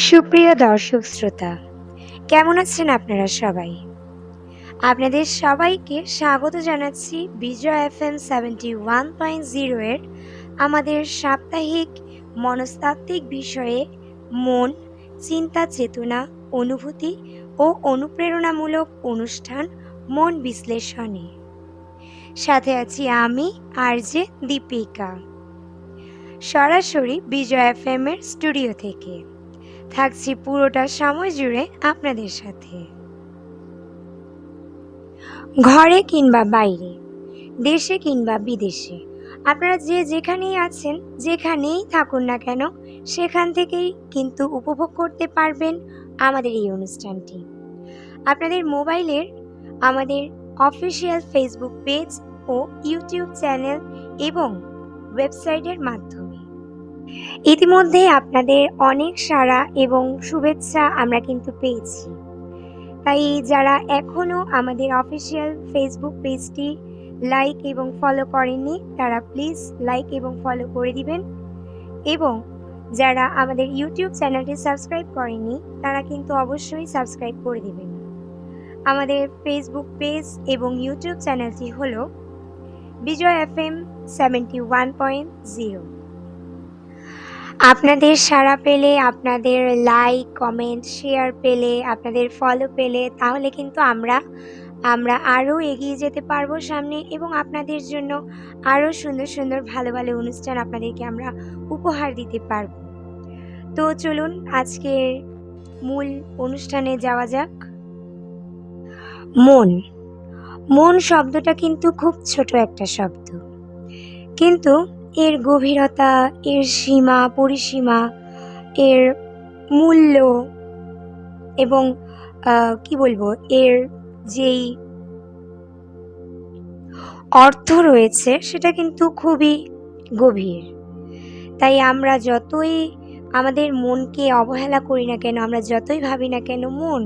সুপ্রিয় দর্শক শ্রোতা, কেমন আছেন আপনারা সবাই? আপনাদের সবাইকে স্বাগত জানাচ্ছি বিজয় FM 71.0 এর আমাদের সাপ্তাহিক মনস্তাত্ত্বিক বিষয়ে মন, চিন্তা, চেতনা, অনুভূতি ও অনুপ্রেরণামূলক অনুষ্ঠান মন বিশ্লেষণে। সাথে আছি আমি আরজে দীপিকা, সরাসরি বিজয় FM এর স্টুডিও থেকে। থাকছি পুরোটা সময় জুড়ে আপনাদের সাথে। ঘরে কিংবা বাইরে, দেশে কিংবা বিদেশে, আপনারা যে যেখানেই আছেন, যেখানেই থাকুন না কেন, সেখান থেকেই কিন্তু উপভোগ করতে পারবেন আমাদের এই অনুষ্ঠানটি। আপনাদের মোবাইলের আমাদের অফিসিয়াল ফেসবুক পেজ ও ইউটিউব চ্যানেল এবং ওয়েবসাইটের মাধ্যমে। ইতিমধ্যে আপনাদের অনেক সাড়া এবং শুভেচ্ছা আমরা কিন্তু পেয়েছি। তাই যারা এখনও আমাদের অফিসিয়াল ফেসবুক পেজটি লাইক এবং ফলো করেননি, তারা প্লিজ লাইক এবং ফলো করে দিবেন, এবং যারা আমাদের ইউটিউব চ্যানেলটি সাবস্ক্রাইব করেননি, তারা কিন্তু অবশ্যই সাবস্ক্রাইব করে দিবেন। আমাদের ফেসবুক পেজ এবং ইউটিউব চ্যানেলটি হলো বিজয় FM 71.0। আপনাদের সাড়া পেলে, আপনাদের লাইক, কমেন্ট, শেয়ার পেলে, আপনাদের ফলো পেলে, তাহলে কিন্তু আমরা আরও এগিয়ে যেতে পারবো সামনে, এবং আপনাদের জন্য আরও সুন্দর সুন্দর ভালো ভালো অনুষ্ঠান আপনাদেরকে আমরা উপহার দিতে পারবো। তো চলুন আজকের মূল অনুষ্ঠানে যাওয়া যাক। মন শব্দটা কিন্তু খুব ছোট একটা শব্দ, কিন্তু এর গভীরতা, এর সীমা পরিসীমা, এর মূল্য এবং এর যেই অর্থ রয়েছে সেটা কিন্তু খুবই গভীর। তাই আমরা যতই আমাদের মনকে অবহেলা করি না কেন, আমরা যতই ভাবি না কেন মন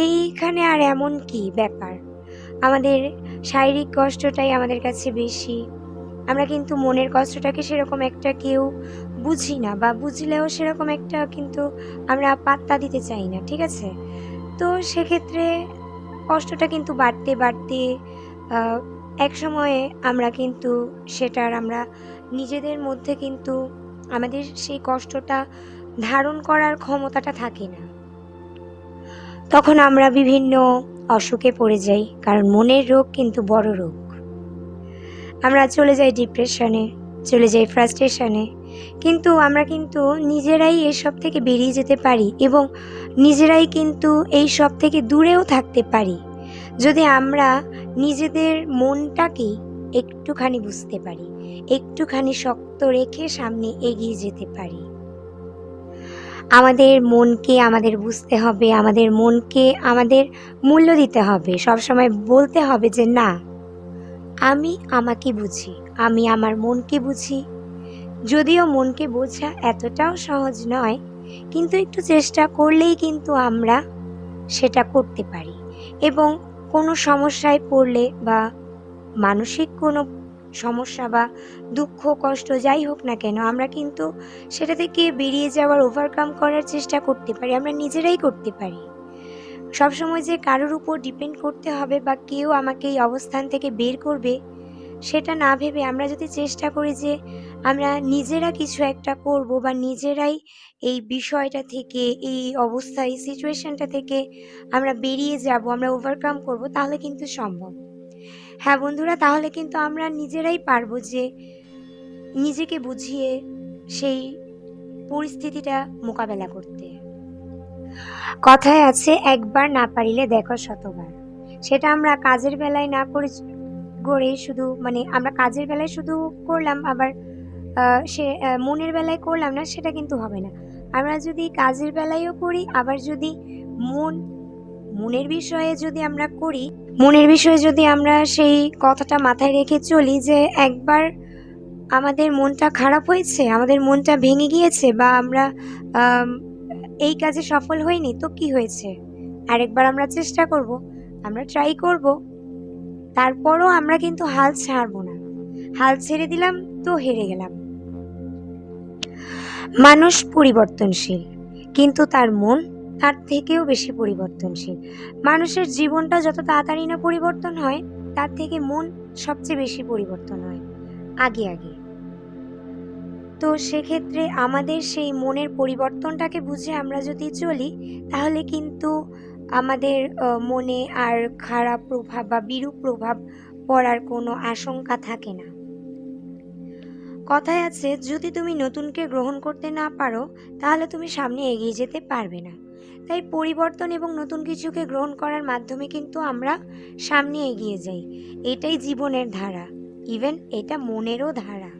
এইখানে আর এমন কি ব্যাপার, আমাদের শারীরিক কষ্টটাই আমাদের কাছে বেশি। আমরা কিন্তু মনের কষ্টটাকে সেরকম একটা কেউ বুঝি না, বা বুঝলেও সেরকম একটা কিন্তু আমরা পাত্তা দিতে চাই না, ঠিক আছে? তো সেক্ষেত্রে কষ্টটা কিন্তু বাড়তে বাড়তে এক সময়ে আমরা কিন্তু আমরা নিজেদের মধ্যে কিন্তু আমাদের সেই কষ্টটা ধারণ করার ক্ষমতাটা থাকে না। তখন আমরা বিভিন্ন অসুখে পড়ে যাই, কারণ মনের রোগ কিন্তু বড় রোগ। আমরা চলে যাই ডিপ্রেশনে, চলে যাই ফ্রাস্ট্রেশনে, কিন্তু আমরা কিন্তু নিজেরাই এসব থেকে বেরিয়ে যেতে পারি, এবং নিজেরাই কিন্তু এই সব থেকে দূরেও থাকতে পারি যদি আমরা নিজেদের মনটাকে একটুখানি বুঝতে পারি, একটুখানি শক্ত রেখে সামনে এগিয়ে যেতে পারি। আমাদের মনকে আমাদের বুঝতে হবে, আমাদের মনকে আমাদের মূল্য দিতে হবে। সবসময় বলতে হবে যে না, আমি আমাকে বুঝি, আমি আমার মনকে বুঝি। যদিও মনকে বোঝা এতটাও সহজ নয়, কিন্তু একটু চেষ্টা করলেই কিন্তু আমরা সেটা করতে পারি। এবং কোনো সমস্যায় পড়লে, বা মানসিক কোনো সমস্যা বা দুঃখ কষ্ট যাই হোক না কেন, আমরা কিন্তু সেটা থেকে বেরিয়ে যাওয়ার, ওভারকাম করার চেষ্টা করতে পারি, আমরা নিজেরাই করতে পারি। সবসময় যে কারোর উপর ডিপেন্ড করতে হবে বা কেউ আমাকে এই অবস্থান থেকে বের করবে, সেটা না ভেবে আমরা যদি চেষ্টা করি যে আমরা নিজেরা কিছু একটা করব, বা নিজেরাই এই বিষয়টা থেকে, এই অবস্থা, এই সিচুয়েশনটা থেকে আমরা বেরিয়ে যাব, আমরা ওভারকাম করব, তাহলে কিন্তু সম্ভব। হ্যাঁ বন্ধুরা, তাহলে কিন্তু আমরা নিজেরাই পারবো যে নিজেকে বুঝিয়ে সেই পরিস্থিতিটা মোকাবেলা করতে। কথায় আছে, একবার না পারিলে দেখো শতবার। সেটা আমরা কাজের বেলায় না করে শুধু আমরা কাজের বেলায় শুধু করলাম, আবার মনের বেলায় করলাম না, সেটা কিন্তু হবে না। আমরা যদি কাজের বেলায়ও করি, আবার যদি মনের বিষয়ে যদি আমরা করি, মনের বিষয়ে যদি আমরা সেই কথাটা মাথায় রেখে চলি যে একবার আমাদের মনটা খারাপ হয়েছে, আমাদের মনটা ভেঙে গিয়েছে, বা আমরা এই কাজে সফল হইনি, তো কি হয়েছে, আরেকবার আমরা চেষ্টা করব, আমরা ট্রাই করব। তারপরও আমরা কিন্তু হাল ছাড়বো না। হাল ছেড়ে দিলাম তো হেরে গেলাম। মানুষ পরিবর্তনশীল, কিন্তু তার মন তার থেকেও বেশি পরিবর্তনশীল। মানুষের জীবনটা যত তাড়াতাড়ি না পরিবর্তন হয়, তার থেকে মন সবচেয়ে বেশি পরিবর্তন হয় আগে আগে। তো সেক্ষেত্রে আমাদের সেই মনের পরিবর্তনটাকে বুঝে আমরা যদি চলি, তাহলে কিন্তু আমাদের মনে আর খারাপ প্রভাব বা বিরূপ প্রভাব পড়ার কোনো আশঙ্কা থাকে না। কথায় আছে, যদি তুমি নতুনকে গ্রহণ করতে না পারো, তাহলে তুমি সামনে এগিয়ে যেতে পারবে না। তাই পরিবর্তন এবং নতুন কিছুকে গ্রহণ করার মাধ্যমে কিন্তু আমরা সামনে এগিয়ে যাই। এটাই জীবনের ধারা, ইভেন এটা মনেরও ধারা।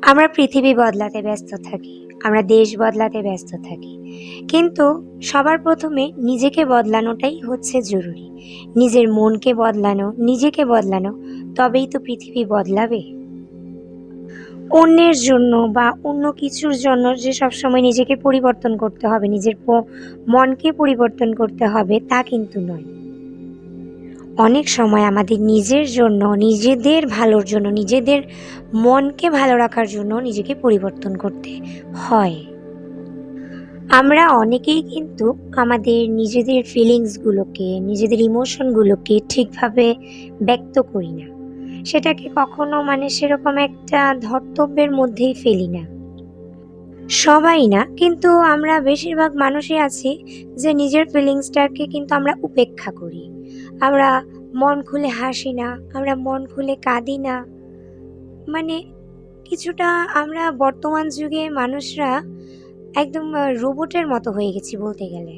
আমরা পৃথিবী বদলাতে ব্যস্ত থাকি, আমরা দেশ বদলাতে ব্যস্ত থাকি, কিন্তু সবার প্রথমে নিজেকে বদলানোটাই হচ্ছে জরুরি। নিজের মনকে বদলানো, নিজেকে বদলানো, তবেই তো পৃথিবী বদলাবে। অন্যের জন্য বা অন্য কিছুর জন্য যে সবসময় নিজেকে পরিবর্তন করতে হবে, নিজের মনকে পরিবর্তন করতে হবে, তা কিন্তু নয়। অনেক সময় আমাদের নিজের জন্য, নিজেদের ভালোর জন্য, নিজেদের মনকে ভালো রাখার জন্য নিজেকে পরিবর্তন করতে হয়। আমরা অনেকেই কিন্তু আমাদের নিজেদের ফিলিংসগুলোকে, নিজেদের ইমোশনগুলোকে ঠিকভাবে ব্যক্ত করি না। সেটাকে কখনো সেরকম একটা ধর্তব্যের মধ্যেই ফেলি না। সবাই না, কিন্তু আমরা বেশিরভাগ মানুষই আছি যে নিজের ফিলিংসটাকে কিন্তু আমরা উপেক্ষা করি। আমরা মন খুলে হাসি না, আমরা মন খুলে কাঁদি না। মানে কিছুটা আমরা বর্তমান যুগে মানুষরা একদম রোবটের মতো হয়ে গেছি বলতে গেলে।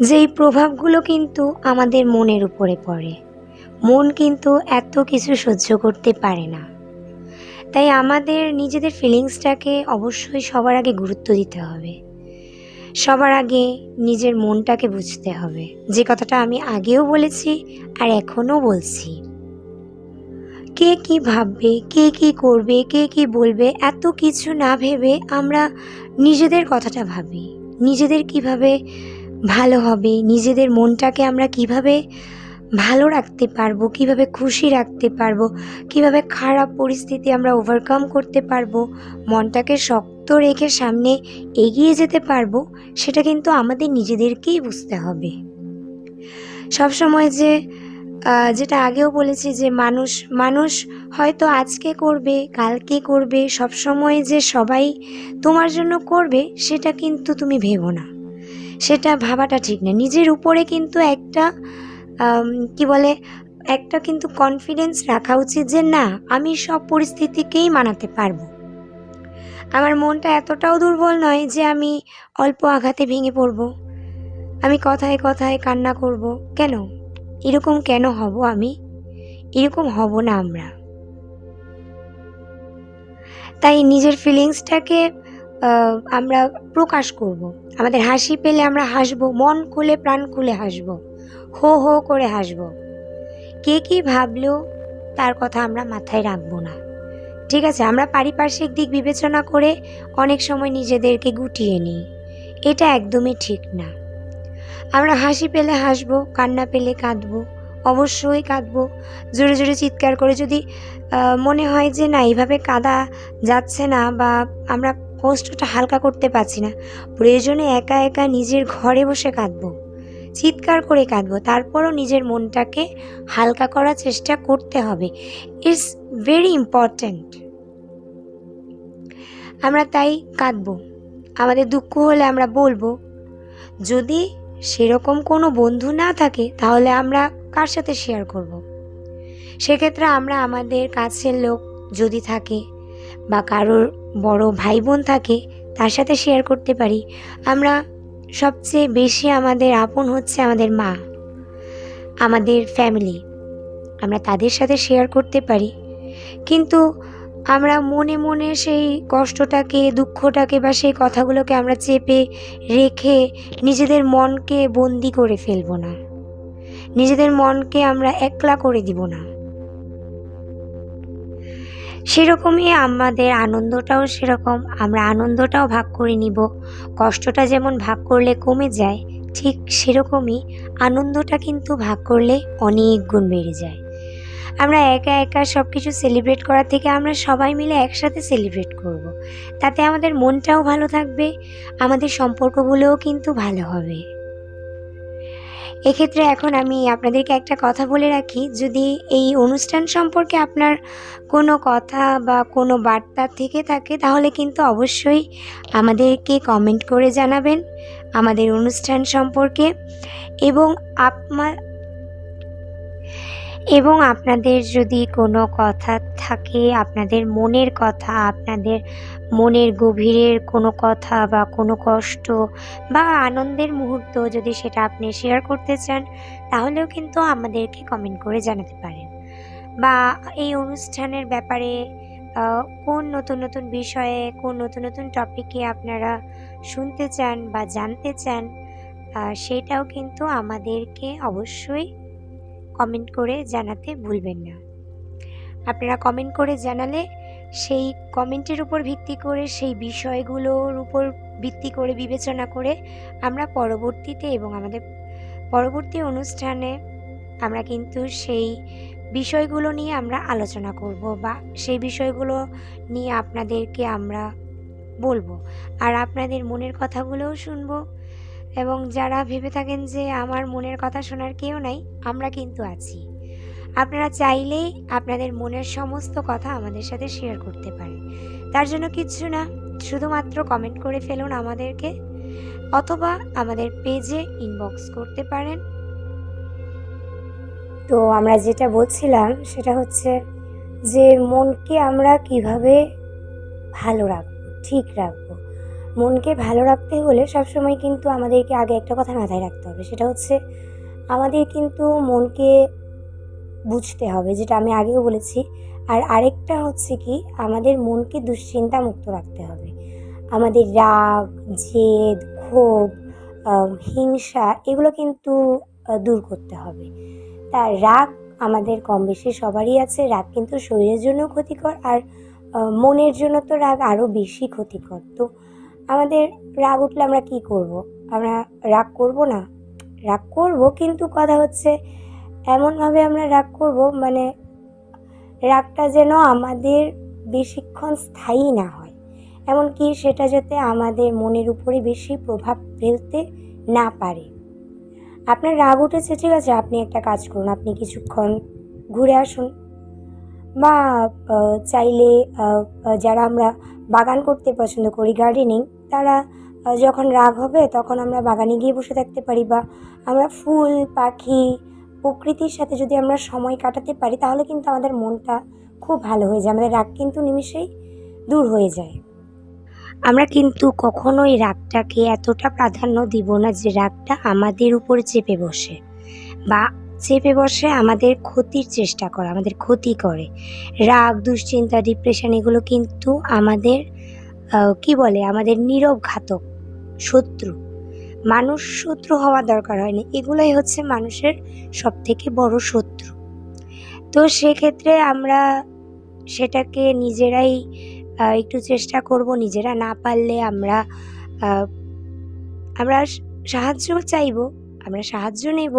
যেই প্রভাবগুলো কিন্তু আমাদের মনের উপরে পড়ে, মন কিন্তু এত কিছু সহ্য করতে পারে না। তাই আমাদের নিজেদের ফিলিংসটাকে অবশ্যই সবার আগে গুরুত্ব দিতে হবে। সবার আগে নিজের মনটাকে বুঝতে হবে, যে কথাটা আমি আগেও বলেছি আর এখনও বলছি। কে কি ভাববে, কে কি করবে, কে কি বলবে, এত কিছু না ভেবে আমরা নিজেদের কথাটা ভাবি। নিজেদের কিভাবে ভালো হবে, নিজেদের মনটাকে আমরা কিভাবে ভালো রাখতে পারবো, কিভাবে খুশি রাখতে পারবো, কিভাবে খারাপ পরিস্থিতি আমরা ওভারকাম করতে পারবো, মনটাকে শক্ত রেখে সামনে এগিয়ে যেতে পারবো, সেটা কিন্তু আমাদের নিজেদেরকেই বুঝতে হবে। সবসময় যেটা আগেও বলেছি যে মানুষ হয়তো আজকে করবে, কালকে করবে, সবসময় যে সবাই তোমার জন্য করবে সেটা কিন্তু তুমি ভেবো না। সেটা ভাবাটা ঠিক না। নিজের উপরে কিন্তু একটা কিন্তু কনফিডেন্স রাখা উচিত যে না, আমি সব পরিস্থিতিকেই মানাতে পারবো। আমার মনটা এতটাও দুর্বল নয় যে আমি অল্প আঘাতে ভেঙে পড়বো, আমি কথায় কথায় কান্না করব। কেন? এরকম কেন হব আমি? এরকম হব না আমরা। তাই নিজের ফিলিংসটাকে আমরা প্রকাশ করব। আমাদের হাসি পেলে আমরা হাসবো, মন খুলে প্রাণ খুলে হাসবো, হো হো করে হাসবো। কে কি ভাবলেও তার কথা আমরা মাথায় রাখবো না। ঠিক আছে? আমরা পারিপার্শ্বিক দিক বিবেচনা করে অনেক সময় নিজেদেরকে গুটিয়ে নিই। এটা একদমই ঠিক না। আমরা হাসি পেলে হাসবো, কান্না পেলে কাঁদবো, অবশ্যই কাঁদবো। জোরে জোরে চিৎকার করে যদি মনে হয় যে না, এইভাবে কাঁদা যাচ্ছে না বা আমরা কষ্টটা হালকা করতে পারছি না, প্রয়োজনে একা একা নিজের ঘরে বসে কাঁদবো, চিৎকার করে কাঁদবো। তারপরও নিজের মনটাকে হালকা করার চেষ্টা করতে হবে। It's very important. আমরা তাই কাঁদবো, আমাদের দুঃখ হলে আমরা বলবো। যদি সেরকম কোনো বন্ধু না থাকে, তাহলে আমরা কার সাথে শেয়ার করব? সেক্ষেত্রে আমরা আমাদের কাছের লোক যদি থাকে বা কারোর বড় ভাই বোন থাকে, তার সাথে শেয়ার করতে পারি। আমরা সবচেয়ে বেশি আমাদের আপন হচ্ছে আমাদের মা, আমাদের ফ্যামিলি, আমরা তাদের সাথে শেয়ার করতে পারি। কিন্তু আমরা মনে মনে সেই কষ্টটাকে, দুঃখটাকে বা সেই কথাগুলোকে আমরা চেপে রেখে নিজেদের মনকে বন্দি করে ফেলবো না, নিজেদের মনকে আমরা একলা করে দিব না। সেরকমই আমাদের আনন্দটাও সেরকম, আমরা আনন্দটাও ভাগ করে নিব। কষ্টটা যেমন ভাগ করলে কমে যায়, ঠিক সেরকমই আনন্দটা কিন্তু ভাগ করলে অনেক গুণ বেড়ে যায়। আমরা একা একা সব কিছু সেলিব্রেট করার থেকে আমরা সবাই মিলে একসাথে সেলিব্রেট করব। তাতে আমাদের মনটাও ভালো থাকবে, আমাদের সম্পর্কগুলোও কিন্তু ভালো হবে। এক্ষেত্রে এখন আমি আপনাদেরকে একটা কথা বলে রাখি, যদি এই অনুষ্ঠান সম্পর্কে আপনার কোনো কথা বা কোনো বার্তা থেকে থাকে তাহলে কিন্তু অবশ্যই আমাদেরকে কমেন্ট করে জানাবেন আমাদের অনুষ্ঠান সম্পর্কে। এবং আপমা এবং আপনাদের যদি কোনো কথা থাকে, আপনাদের মনের কথা, আপনাদের মনের গভীরের কোনো কথা বা কোনো কষ্ট বা আনন্দের মুহূর্ত যদি সেটা আপনি শেয়ার করতে চান, তাহলেও কিন্তু আমাদেরকে কমেন্ট করে জানাতে পারেন। বা এই অনুষ্ঠানের ব্যাপারে কোন নতুন নতুন বিষয়ে, কোন নতুন নতুন টপিকে আপনারা শুনতে চান বা জানতে চান, সেটাও কিন্তু আমাদেরকে অবশ্যই কমেন্ট করে জানাতে ভুলবেন না। আপনারা কমেন্ট করে জানালে সেই কমেন্টের উপর ভিত্তি করে, সেই বিষয়গুলোর উপর ভিত্তি করে বিবেচনা করে আমরা পরবর্তীতে এবং আমাদের পরবর্তী অনুষ্ঠানে আমরা কিন্তু সেই বিষয়গুলো নিয়ে আমরা আলোচনা করব বা সেই বিষয়গুলো নিয়ে আপনাদেরকে আমরা বলবো, আর আপনাদের মনের কথাগুলোও শুনবো। এবং যারা ভেবে থাকেন যে আমার মনের কথা শোনার কেউ নাই, আমরা কিন্তু আছি। আপনারা চাইলেই আপনাদের মনের সমস্ত কথা আমাদের সাথে শেয়ার করতে পারেন। তার জন্য কিচ্ছু না, শুধুমাত্র কমেন্ট করে ফেলুন আমাদেরকে, অথবা আমাদের পেজে ইনবক্স করতে পারেন। তো আমরা যেটা বলছিলাম সেটা হচ্ছে যে মনকে আমরা কিভাবে ভালো রাখবো, ঠিক রাখবো। মনকে ভালো রাখতে হলে সবসময় কিন্তু আমাদেরকে আগে একটা কথা মাথায় রাখতে হবে, সেটা হচ্ছে আমাদের কিন্তু মনকে বুঝতে হবে, যেটা আমি আগেও বলেছি। আর আরেকটা হচ্ছে কি, আমাদের মনকে দুশ্চিন্তা মুক্ত রাখতে হবে। আমাদের রাগ, জেদ, ক্ষোভ, হিংসা এগুলো কিন্তু দূর করতে হবে। তা রাগ আমাদের কম বেশি সবারই আছে। রাগ কিন্তু শরীরের জন্য ক্ষতিকর, আর মনের জন্য তো রাগ আরও বেশি ক্ষতিকর। তো আমাদের রাগ উঠলে আমরা কি করব? আমরা রাগ করব না? রাগ করব, কিন্তু কথা হচ্ছে এমনভাবে আমরা রাগ করব মানে রাগটা যেন আমাদের বেশিক্ষণ স্থায়ী না হয়, এমনকি সেটা যাতে আমাদের মনের উপরে বেশি প্রভাব ফেলতে না পারে। আপনার রাগ উঠেছে, ঠিক আছে, আপনি একটা কাজ করুন, আপনি কিছুক্ষণ ঘুরে আসুন। বা চাইলে যারা আমরা বাগান করতে পছন্দ করি, গার্ডেনিং, তারা যখন রাগ হবে তখন আমরা বাগানে গিয়ে বসে থাকতে পারি। বা আমরা ফুল, পাখি, প্রকৃতির সাথে যদি আমরা সময় কাটাতে পারি, তাহলে কিন্তু আমাদের মনটা খুব ভালো হয়ে যায়, আমাদের রাগ কিন্তু নিমেষেই দূর হয়ে যায়। আমরা কিন্তু কখনোই রাগটাকে এতটা প্রাধান্য দিব না যে রাগটা আমাদের উপরে চেপে বসে, বা চেপে বসে আমাদের ক্ষতির চেষ্টা করে, আমাদের ক্ষতি করে। রাগ, দুশ্চিন্তা, ডিপ্রেশন এগুলো কিন্তু আমাদের আমাদের নীরব ঘাতক শত্রু। মানুষ শত্রু হওয়া দরকার হয়নি, এগুলোই হচ্ছে মানুষের সবথেকে বড় শত্রু। তো সেক্ষেত্রে আমরা সেটাকে নিজেরাই একটু চেষ্টা করব। নিজেরা না পারলে আমরা সাহায্য চাইব, আমরা সাহায্য নেব।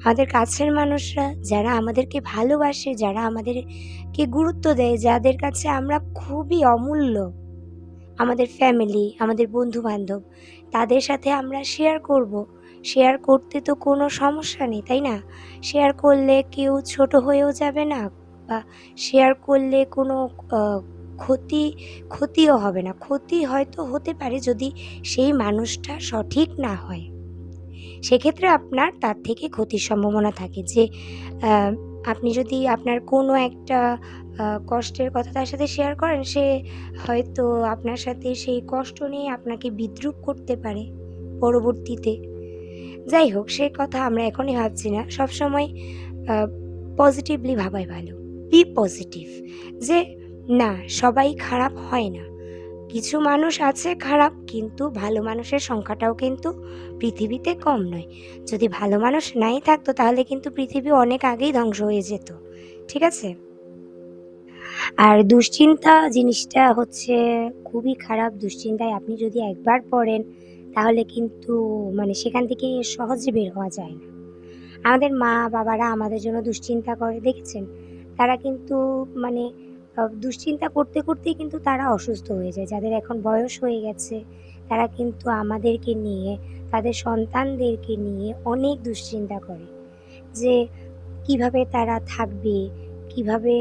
আমাদের কাছের মানুষরা যারা আমাদেরকে ভালোবাসে, যারা আমাদেরকে গুরুত্ব দেয়, যাদের কাছে আমরা খুবই অমূল্য, আমাদের ফ্যামিলি, আমাদের বন্ধু-বান্ধব, তাদের সাথে আমরা শেয়ার করব। শেয়ার করতে তো কোনো সমস্যা নেই, তাই না? শেয়ার করলে কেউ ছোট হয়েও যাবে না, বা শেয়ার করলে কোনো ক্ষতিও হবে না। ক্ষতি হয়তো হতে পারে যদি সেই মানুষটা সঠিক না হয়। সেক্ষেত্রে আপনার তার থেকে ক্ষতির সম্ভাবনা থাকে। যে আপনি যদি আপনার কোনো একটা কষ্টের কথা তার সাথে শেয়ার করেন, সে হয়তো আপনার সাথে সেই কষ্ট নিয়ে আপনাকে বিদ্রূপ করতে পারে পরবর্তীতে। যাই হোক, সে কথা আমরা এখনই ভাবছি না। সবসময় পজিটিভলি ভাবাই ভালো। বি পজিটিভ, যে না, সবাই খারাপ হয় না। কিছু মানুষ আছে খারাপ, কিন্তু ভালো মানুষের সংখ্যাটাও কিন্তু পৃথিবীতে কম নয়। যদি ভালো মানুষ নাই থাকতো তাহলে কিন্তু পৃথিবী অনেক আগেই ধ্বংস হয়ে যেত, ঠিক আছে? আর দুশ্চিন্তা জিনিসটা হচ্ছে খুবই খারাপ। দুশ্চিন্তায় আপনি যদি একবার পড়েন তাহলে কিন্তু সেখান থেকে সহজে বের হওয়া যায় না। আমাদের মা বাবারা আমাদের জন্য দুশ্চিন্তা করে, দেখেছেন? তারা কিন্তু দুশ্চিন্তা করতে করতেই কিন্তু তারা অসুস্থ হয়ে যায়। যাদের এখন বয়স হয়ে গেছে তারা কিন্তু আমাদেরকে নিয়ে, তাদের সন্তানদেরকে নিয়ে অনেক দুশ্চিন্তা করে যে কিভাবে তারা থাকবে, কিভাবে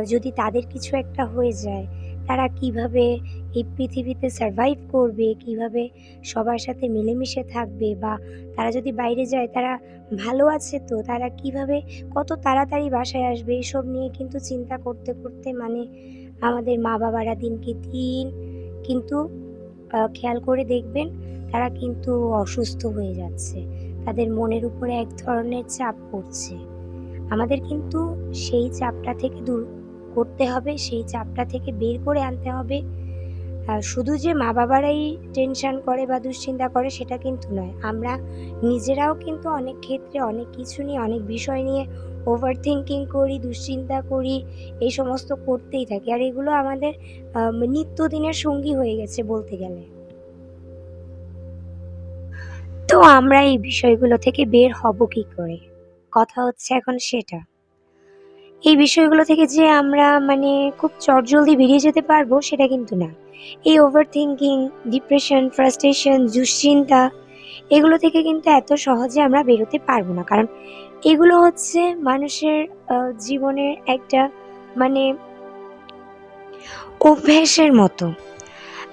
যদি তাদের কিছু একটা হয়ে যায়, তারা কিভাবে এই পৃথিবীতে সারভাইভ করবে, কিভাবে সবার সাথে মিলেমিশে থাকবে, বা তারা যদি বাইরে যায় তারা ভালো আছে তো, তারা কিভাবে কত তাড়াতাড়ি বাসায় আসবে, এসব নিয়ে কিন্তু চিন্তা করতে করতে মানে আমাদের মা বাবারা দিনকে দিন কিন্তু খেয়াল করে দেখবেন তারা কিন্তু অসুস্থ হয়ে যাচ্ছে। তাদের মনের উপরে এক ধরনের চাপ পড়ছে। আমাদের কিন্তু সেই চাপটা থেকে দূর করতে হবে, সেই চাপটা থেকে বের করে আনতে হবে। শুধু যে মা-বাবারাই টেনশন করে বা দুশ্চিন্তা করে সেটা কিন্তু নয়। আমরা নিজেরাও কিন্তু অনেক ক্ষেত্রে অনেক কিছু নিয়ে, অনেক বিষয় নিয়ে ওভার থিংকিং করি, দুশ্চিন্তা করি, এই সমস্ত করতেই থাকি। আর এগুলো আমাদের নিত্যদিনের সঙ্গী হয়ে গেছে বলতে গেলে। তো আমরা এই বিষয়গুলো থেকে বের হব কী করে? কথা হচ্ছে এখন সেটা। এই বিষয়গুলো থেকে যে আমরা মানে খুব চটজলদি বেরিয়ে যেতে পারবো সেটা কিন্তু না। এই ওভার থিংকিং, ডিপ্রেশন, ফ্রাস্ট্রেশন, দুশ্চিন্তা এগুলো থেকে কিন্তু এত সহজে আমরা বেরোতে পারবো না। কারণ এগুলো হচ্ছে মানুষের জীবনের একটা মানে অভ্যাসের মতো।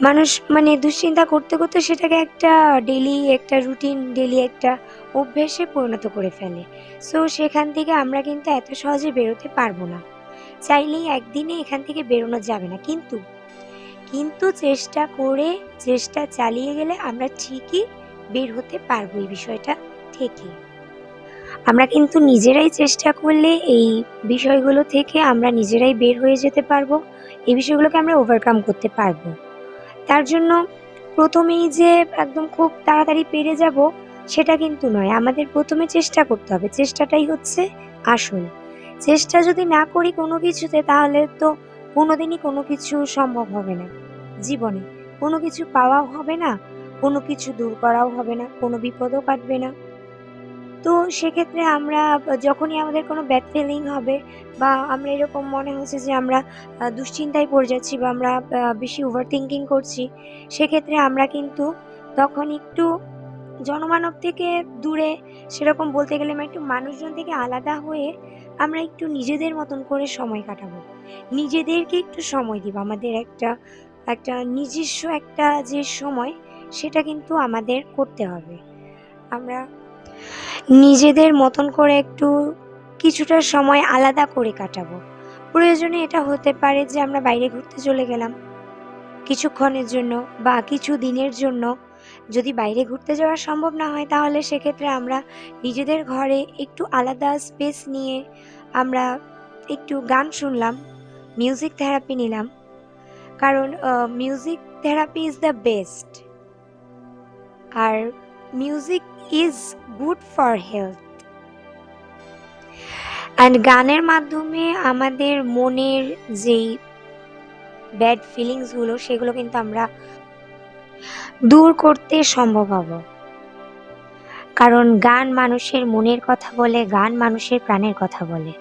মানুষ মানে দুশ্চিন্তা করতে করতে সেটাকে একটা ডেইলি একটা রুটিন, ডেইলি একটা অভ্যাসে পরিণত করে ফেলে। সো সেখান থেকে আমরা কিন্তু এত সহজে বেরোতে পারবো না। চাইলেই একদিনে এখান থেকে বেরোনো যাবে না। কিন্তু চেষ্টা করে, চেষ্টা চালিয়ে গেলে আমরা ঠিকই বের হতে পারবো এই বিষয়টা থেকে। আমরা কিন্তু নিজেরাই চেষ্টা করলে এই বিষয়গুলো থেকে আমরা নিজেরাই বের হয়ে যেতে পারবো। এই বিষয়গুলোকে আমরা ওভারকাম করতে পারবো। তার জন্য প্রথমেই যে একদম খুব তাড়াতাড়ি পেরে যাব সেটা কিন্তু নয়। আমাদের প্রথমে চেষ্টা করতে হবে। চেষ্টাটাই হচ্ছে আসল। চেষ্টা যদি না করি কোনো কিছুতে তাহলে তো কোনোদিনই কোনো কিছু সম্ভব হবে না জীবনে। কোনো কিছু পাওয়াও হবে না, কোনো কিছু দূর করাও হবে না, কোনো বিপদও কাটবে না। তো সেক্ষেত্রে আমরা যখনই আমাদের কোনো ব্যাড ফিলিং হবে বা আমরা এরকম মনে হচ্ছে যে আমরা দুশ্চিন্তায় পড়ে যাচ্ছি বা আমরা বেশি ওভার থিংকিং করছি, সেক্ষেত্রে আমরা কিন্তু তখন একটু জনমানব থেকে দূরে, সেরকম বলতে গেলে আমরা একটু মানুষজন থেকে আলাদা হয়ে আমরা একটু নিজেদের মতন করে সময় কাটাবো। নিজেদেরকে একটু সময় দিব। আমাদের একটা একটা নিজস্ব একটা যে সময় সেটা কিন্তু আমাদের করতে হবে। আমরা নিজেদের মতন করে একটু কিছুটা সময় আলাদা করে কাটাবো। প্রয়োজনে এটা হতে পারে যে আমরা বাইরে ঘুরতে চলে গেলাম কিছুক্ষণের জন্য বা কিছু দিনের জন্য। যদি বাইরে ঘুরতে যাওয়া সম্ভব না হয় তাহলে সেক্ষেত্রে আমরা নিজেদের ঘরে একটু আলাদা স্পেস নিয়ে আমরা একটু গান শুনলাম, মিউজিক থেরাপি নিলাম। কারণ music therapy is the best. আর music is good for health. And গানের মাধ্যমে আমাদের মনের যেই ব্যাড ফিলিংসগুলো সেগুলো কিন্তু আমরা দূর করতে সম্ভব হব। কারণ গান মানুষের মনের কথা বলে, গান মানুষের প্রাণের কথা বলে।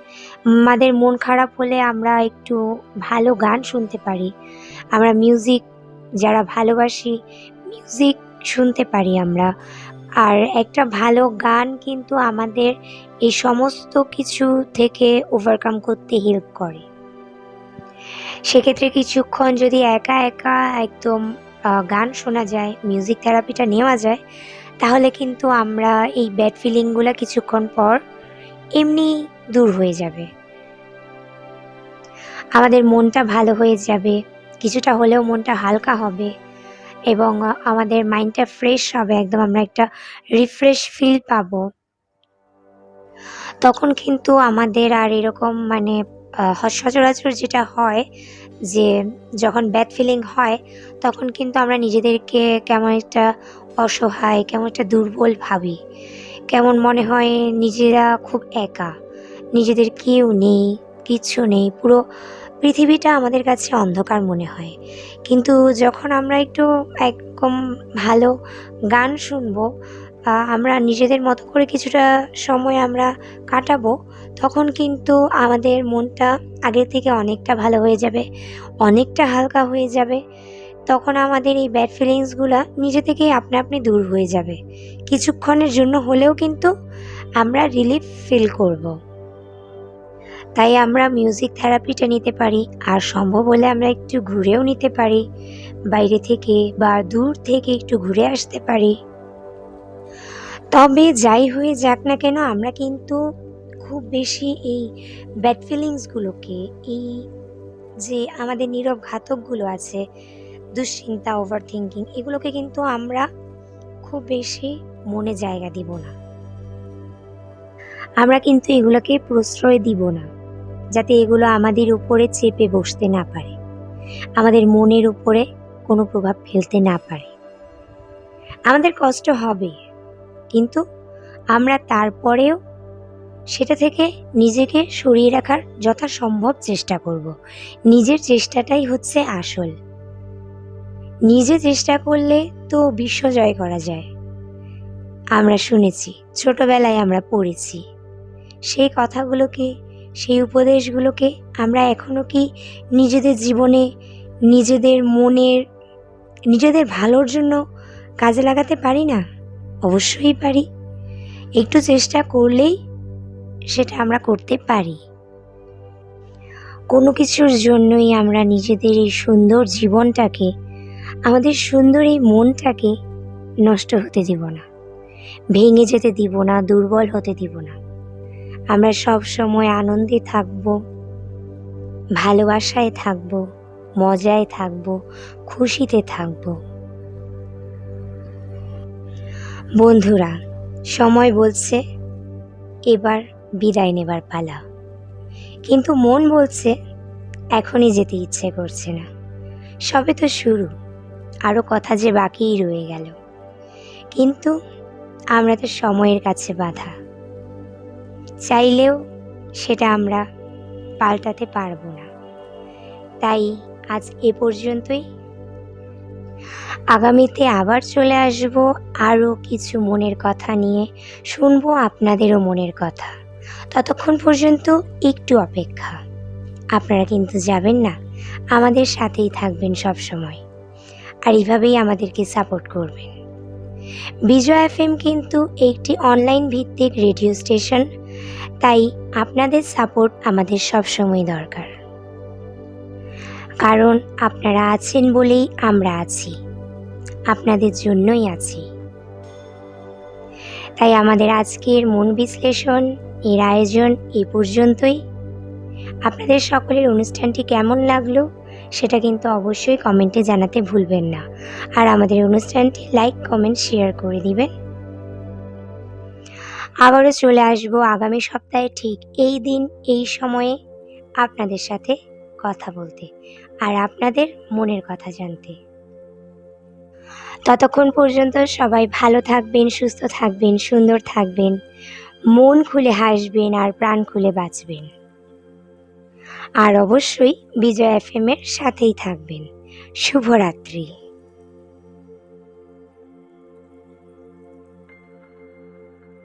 আমাদের মন খারাপ হলে আমরা একটু ভালো গান শুনতে পারি। আমরা মিউজিক যারা ভালোবাসি মিউজিক শুনতে পারি আমরা। আর একটা ভালো গান কিন্তু আমাদের এই সমস্ত কিছু থেকে ওভারকাম করতে হেল্প করে। সেক্ষেত্রে কিছুক্ষণ যদি একা একা একদম গান শোনা যায়, মিউজিক থেরাপিটা নেওয়া যায়, তাহলে কিন্তু আমরা এই ব্যাড ফিলিংগুলো কিছুক্ষণ পর এমনি দূর হয়ে যাবে। আমাদের মনটা ভালো হয়ে যাবে, কিছুটা হলেও মনটা হালকা হবে এবং আমাদের মাইন্ডটা ফ্রেশ হবে, একদম আমরা একটা রিফ্রেশ ফিল পাবো। তখন কিন্তু আমাদের আর এরকম মানে সচরাচর যেটা হয় যে যখন ব্যাড ফিলিং হয় তখন কিন্তু আমরা নিজেদেরকে কেমন একটা অসহায়, কেমন একটা দুর্বল ভাবি। কেমন মনে হয় নিজেরা খুব একা, নিজেদের কেউ নেই, কিচ্ছু নেই, পুরো পৃথিবীটা আমাদের কাছে অন্ধকার মনে হয়। কিন্তু যখন আমরা একটু একদম ভালো গান শুনবো আমরা নিজেদের মতো করে কিছুটা সময় আমরা কাটাবো, তখন কিন্তু আমাদের মনটা আগের থেকে অনেকটা ভালো হয়ে যাবে, অনেকটা হালকা হয়ে যাবে। তখন আমাদের এই ব্যাড ফিলিংসগুলা নিজে থেকেই আপনা আপনি দূর হয়ে যাবে। কিছুক্ষণের জন্য হলেও কিন্তু আমরা রিলিফ ফিল করব। তাই আমরা মিউজিক থেরাপিটা নিতে পারি, আর সম্ভব হলে আমরা একটু ঘুরেও নিতে পারি, বাইরে থেকে বা দূর থেকে একটু ঘুরে আসতে পারি। তবে যাই হয়ে যাক না কেন, আমরা কিন্তু খুব বেশি এই ব্যাড ফিলিংসগুলোকে, এই যে আমাদের নীরব ঘাতকগুলো আছে, দুশ্চিন্তা, ওভার থিঙ্কিং, এগুলোকে কিন্তু আমরা খুব বেশি মনে জায়গা দিব না। আমরা কিন্তু এগুলোকে প্রশ্রয় দিব না, যাতে এগুলো আমাদের উপরে চেপে বসতে না পারে, আমাদের মনের উপরে কোনো প্রভাব ফেলতে না পারে। আমাদের কষ্ট হবে, কিন্তু আমরা তারপরেও সেটা থেকে নিজেকে সরিয়ে রাখার যথাসম্ভব চেষ্টা করব। নিজের চেষ্টাটাই হচ্ছে আসল। নিজে চেষ্টা করলে তো বিশ্ব জয় করা যায়। আমরা শুনেছি, ছোটবেলায় আমরা পড়েছি, সেই কথাগুলোকে, সেই উপদেশগুলোকে আমরা এখনও কি নিজেদের জীবনে, নিজেদের মনের, নিজেদের ভালোর জন্য কাজে লাগাতে পারি না? অবশ্যই পারি। একটু চেষ্টা করলেই সেটা আমরা করতে পারি। কোনো কিছুর জন্যই আমরা নিজেদের এই সুন্দর জীবনটাকে, আমাদের সুন্দর এই মনটাকে নষ্ট হতে দিব না, ভেঙে যেতে দিব না, দুর্বল হতে দিব না। আমরা সব সময় আনন্দে থাকব, ভালোবাসায় থাকব, মজায় থাকব, খুশিতে থাকব। বন্ধুরা, সময় বলছে এবার বিদায় নেবার পালা, কিন্তু মন বলছে এখনই যেতে ইচ্ছে করছে না। সবে তো শুরু, আরও কথা যে বাকিই রয়ে গেল। কিন্তু আমরা তো সময়ের কাছে বাঁধা, চাইলেও সেটা আমরা পাল্টাতে পারবো না। তাই আজ এ পর্যন্তই। আগামীতে আবার চলে আসব আরও কিছু মনের কথা নিয়ে, শুনবো আপনাদেরও মনের কথা। ততক্ষণ পর্যন্ত একটু অপেক্ষা। আপনারা কিন্তু যাবেন না, আমাদের সাথেই থাকবেন সব সময়, আর এইভাবেই আমাদেরকে সাপোর্ট করবেন। বিজয় এফএম কিন্তু একটি অনলাইন ভিত্তিক রেডিও স্টেশন, তাই আপনাদের সাপোর্ট আমাদের সব সময় দরকার। কারণ আপনারা আছেন বলেই আমরা আছি, আপনাদের জন্যই আছি। তাই আমাদের আজকের মন বিশ্লেষণ এর আয়োজন এই পর্যন্তই। আপনাদের সকলের অনুষ্ঠানটি কেমন লাগলো সেটা কিন্তু অবশ্যই কমেন্টে জানাতে ভুলবেন না, আর আমাদের অনুষ্ঠানটি লাইক, কমেন্ট, শেয়ার করে দিবেন। আবারও চলে আসবো আগামী সপ্তাহে ঠিক এই দিন এই সময়ে আপনাদের সাথে কথা বলতে, আর আপনাদের মনের কথা জানতে। ততক্ষণ পর্যন্ত সবাই ভালো থাকবেন, সুস্থ থাকবেন, সুন্দর থাকবেন, মন খুলে হাসবেন আর প্রাণ খুলে বাঁচবেন। আর অবশ্যই বিজয় এফএম এর সাথেই থাকবেন। শুভরাত্রি।